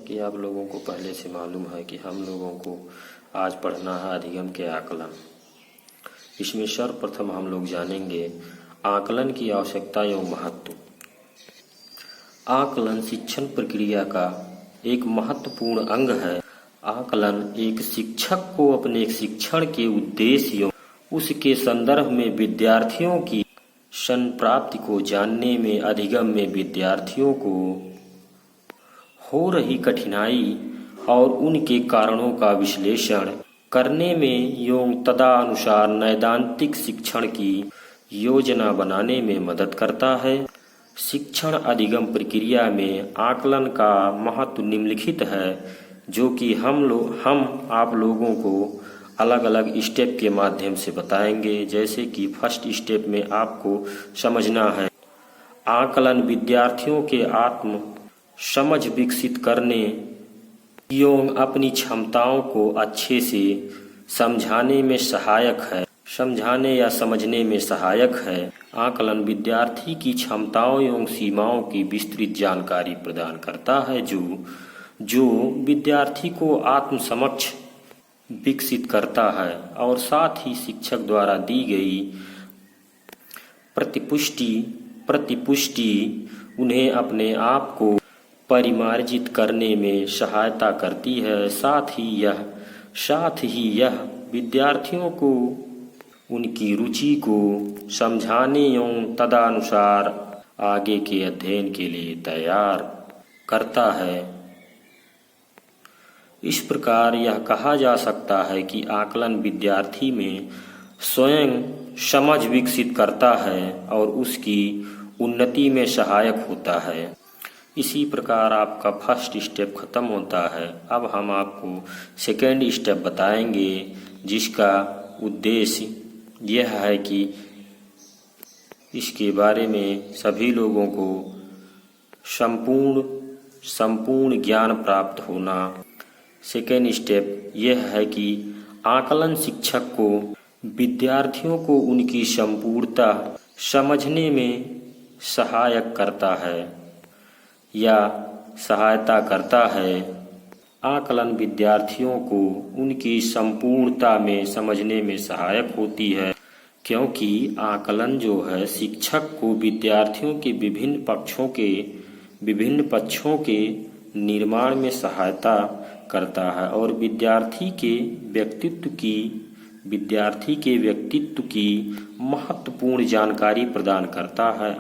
कि आप लोगों को पहले से मालूम है कि हम लोगों को आज पढ़ना है अधिगम के आकलन। इसमें सर्वप्रथम हम लोग जानेंगे आकलन की आवश्यकता एवं महत्व। आकलन शिक्षण प्रक्रिया का एक महत्वपूर्ण अंग है। आकलन एक शिक्षक को अपने शिक्षण के उद्देश्य एवं उसके संदर्भ में विद्यार्थियों की संप्राप्ति को जानने में, अधिगम में विद्यार्थियों को हो रही कठिनाई और उनके कारणों का विश्लेषण करने में एवं तदनुसार नैदांतिक शिक्षण की योजना बनाने में मदद करता है। शिक्षण अधिगम प्रक्रिया में आकलन का महत्व निम्नलिखित है, जो कि हम आप लोगों को अलग अलग स्टेप के माध्यम से बताएंगे। जैसे कि फर्स्ट स्टेप में आपको समझना है आकलन विद्यार्थियों के आत्म समझ विकसित करने एवं अपनी क्षमताओं को अच्छे से समझाने में सहायक है, समझाने या समझने में सहायक है। आकलन विद्यार्थी की क्षमताओं एवं सीमाओं की विस्तृत जानकारी प्रदान करता है, जो विद्यार्थी को आत्म समक्ष विकसित करता है और साथ ही शिक्षक द्वारा दी गई प्रतिपुष्टि उन्हें अपने आप को परिमार्जित करने में सहायता करती है। साथ ही यह विद्यार्थियों को उनकी रुचि को समझाने एवं तदनुसार आगे के अध्ययन के लिए तैयार करता है। इस प्रकार यह कहा जा सकता है कि आकलन विद्यार्थी में स्वयं समझ विकसित करता है और उसकी उन्नति में सहायक होता है। इसी प्रकार आपका फर्स्ट स्टेप खत्म होता है। अब हम आपको सेकेंड स्टेप बताएंगे, जिसका उद्देश्य यह है कि इसके बारे में सभी लोगों को संपूर्ण ज्ञान प्राप्त होना। सेकेंड स्टेप यह है कि आकलन शिक्षक को विद्यार्थियों को उनकी संपूर्णता समझने में सहायता करता है। आकलन विद्यार्थियों को उनकी संपूर्णता में समझने में सहायक होती है, क्योंकि आकलन जो है शिक्षक को विद्यार्थियों के विभिन्न पक्षों के निर्माण में सहायता करता है और विद्यार्थी के व्यक्तित्व की महत्वपूर्ण जानकारी प्रदान करता है।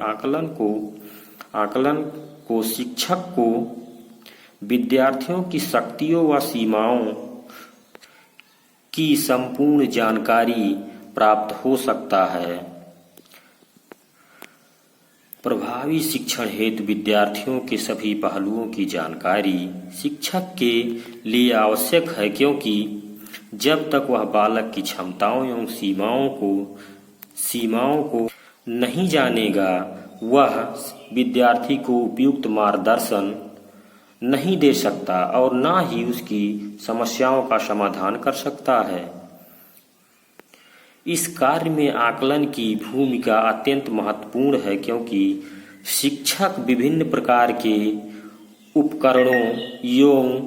आकलन को शिक्षक को विद्यार्थियों की शक्तियों व सीमाओं की संपूर्ण जानकारी प्राप्त हो सकता है। प्रभावी शिक्षण हेतु विद्यार्थियों के सभी पहलुओं की जानकारी शिक्षक के लिए आवश्यक है, क्योंकि जब तक वह बालक की क्षमताओं एवं सीमाओं को नहीं जानेगा, वह विद्यार्थी को उपयुक्त मार्गदर्शन नहीं दे सकता और ना ही उसकी समस्याओं का समाधान कर सकता है। इस कार्य में आकलन की भूमिका अत्यंत महत्वपूर्ण है, क्योंकि शिक्षक विभिन्न प्रकार के उपकरणों एवं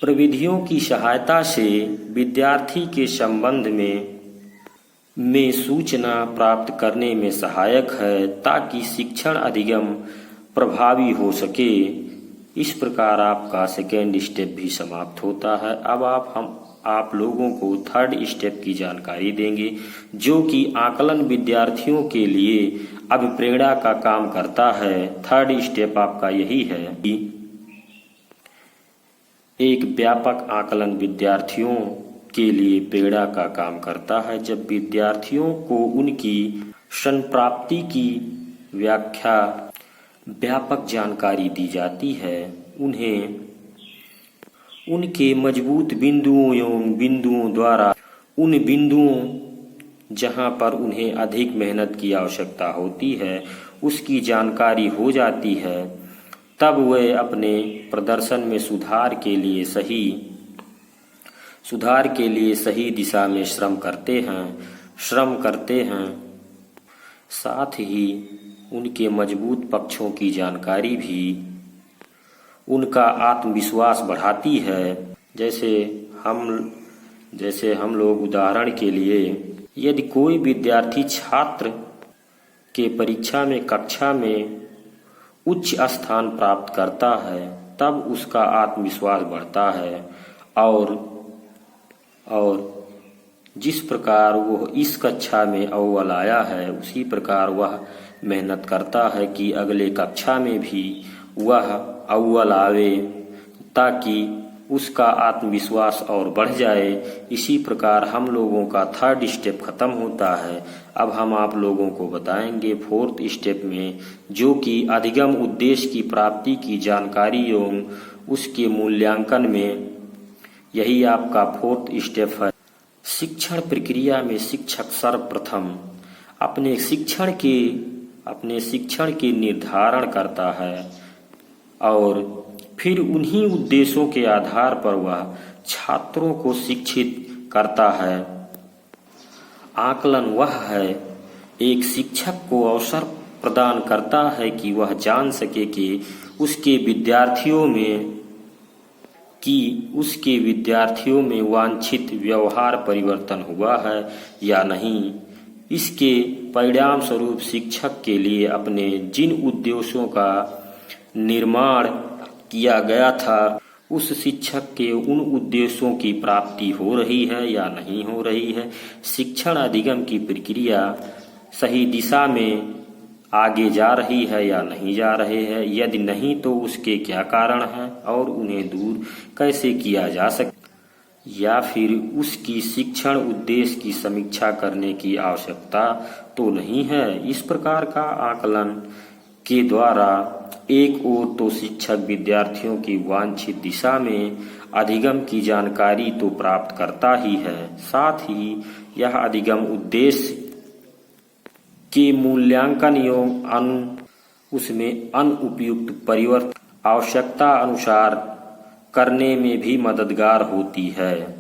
प्रविधियों की सहायता से विद्यार्थी के संबंध में सूचना प्राप्त करने में सहायक है, ताकि शिक्षण अधिगम प्रभावी हो सके। इस प्रकार आपका सेकेंड स्टेप भी समाप्त होता है। अब आप लोगों को थर्ड स्टेप की जानकारी देंगे, जो कि आकलन विद्यार्थियों के लिए अभिप्रेरणा का काम करता है। थर्ड स्टेप आपका यही है कि एक व्यापक आकलन विद्यार्थियों के लिए प्रेरणा का काम करता है। जब विद्यार्थियों को उनकी संप्राप्ति की व्यापक जानकारी दी जाती है, उन्हें उनके मजबूत बिंदुओं द्वारा उन बिंदुओं जहां पर उन्हें अधिक मेहनत की आवश्यकता होती है उसकी जानकारी हो जाती है। तब वे अपने प्रदर्शन में सुधार के लिए सही दिशा में श्रम करते हैं। साथ ही उनके मजबूत पक्षों की जानकारी भी उनका आत्मविश्वास बढ़ाती है। जैसे हम लोग उदाहरण के लिए, यदि कोई विद्यार्थी छात्र के परीक्षा में कक्षा में उच्च स्थान प्राप्त करता है, तब उसका आत्मविश्वास बढ़ता है और जिस प्रकार वह इस कक्षा में अव्वल आया है, उसी प्रकार वह मेहनत करता है कि अगले कक्षा में भी वह अव्वल आवे, ताकि उसका आत्मविश्वास और बढ़ जाए। इसी प्रकार हम लोगों का 3rd स्टेप खत्म होता है। अब हम आप लोगों को बताएंगे 4th स्टेप में, जो कि अधिगम उद्देश्य की प्राप्ति की जानकारी एवं उसके मूल्यांकन में। यही आपका 4th स्टेप है। शिक्षण प्रक्रिया में शिक्षक सर्वप्रथम अपने शिक्षण के निर्धारण करता है और फिर उन्हीं उद्देश्यों के आधार पर वह छात्रों को शिक्षित करता है। आकलन वह है, एक शिक्षक को अवसर प्रदान करता है कि वह जान सके कि उसके विद्यार्थियों में वांछित व्यवहार परिवर्तन हुआ है या नहीं। इसके परिणाम स्वरूप शिक्षक के लिए अपने जिन उद्देश्यों का निर्माण किया गया था, उस शिक्षक के उन उद्देश्यों की प्राप्ति हो रही है या नहीं हो रही है। शिक्षण अधिगम की प्रक्रिया सही दिशा में आगे जा रही है या नहीं जा रहे हैं। यदि नहीं तो उसके क्या कारण हैं और उन्हें दूर कैसे किया जा सकता, या फिर उसकी शिक्षण उद्देश्य की समीक्षा करने की आवश्यकता तो नहीं है। इस प्रकार का आकलन के द्वारा एक ओर तो शिक्षक विद्यार्थियों की वांछित दिशा में अधिगम की जानकारी तो प्राप्त करता ही है, साथ ही यह अधिगम उद्देश्य के मूल्यांकन एवं उसमें अनुपयुक्त परिवर्तन आवश्यकता अनुसार करने में भी मददगार होती है।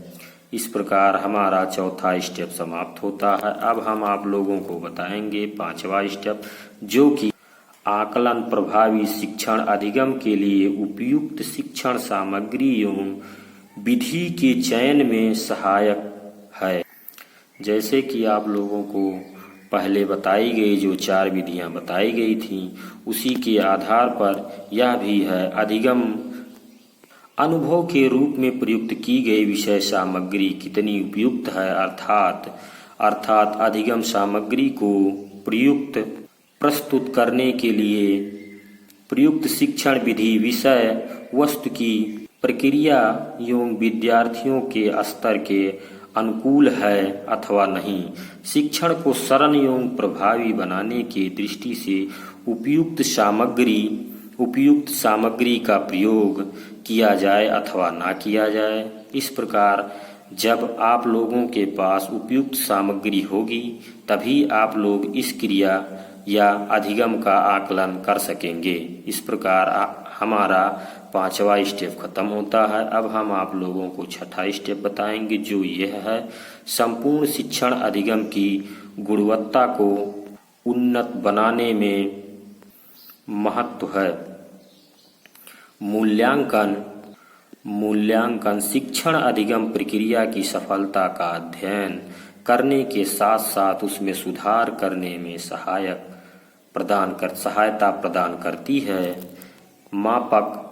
इस प्रकार हमारा 4था स्टेप समाप्त होता है। अब हम आप लोगों को बताएंगे 5वां स्टेप, जो कि आकलन प्रभावी शिक्षण अधिगम के लिए उपयुक्त शिक्षण सामग्री एवं विधि के चयन में सहायक है। जैसे कि आप लोगों को पहले बताई गई जो 4 विधियां बताई गई थीं, उसी के आधार पर यह भी है। अधिगम अनुभव के रूप में प्रयुक्त की गई विषय सामग्री कितनी उपयुक्त है, अर्थात अधिगम सामग्री को प्रस्तुत करने के लिए प्रयुक्त शिक्षण विधि विषय वस्तु की प्रक्रिया एवं विद्यार्थियों के स्तर के अनुकूल है अथवा नहीं। शिक्षण को सरल एवं प्रभावी बनाने की दृष्टि से उपयुक्त सामग्री का प्रयोग किया जाए अथवा ना किया जाए। इस प्रकार जब आप लोगों के पास उपयुक्त सामग्री होगी, तभी आप लोग इस क्रिया या अधिगम का आकलन कर सकेंगे। इस प्रकार हमारा 5वां स्टेप खत्म होता है। अब हम आप लोगों को 6ठा स्टेप बताएंगे, जो यह है संपूर्ण शिक्षण अधिगम की गुणवत्ता को उन्नत बनाने में महत्व है। मूल्यांकन शिक्षण अधिगम प्रक्रिया की सफलता का अध्ययन करने के साथ साथ उसमें सुधार करने में सहायता प्रदान करती है। मापक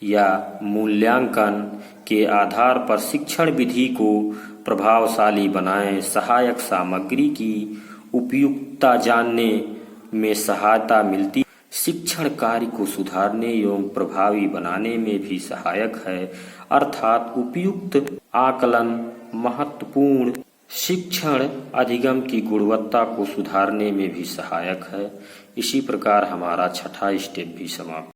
या मूल्यांकन के आधार पर शिक्षण विधि को प्रभावशाली बनाएं, सहायक सामग्री की उपयुक्तता जानने में सहायता मिलती, शिक्षण कार्य को सुधारने एवं प्रभावी बनाने में भी सहायक है। अर्थात उपयुक्त आकलन महत्वपूर्ण शिक्षण अधिगम की गुणवत्ता को सुधारने में भी सहायक है। इसी प्रकार हमारा 6ठा स्टेप भी समाप्त।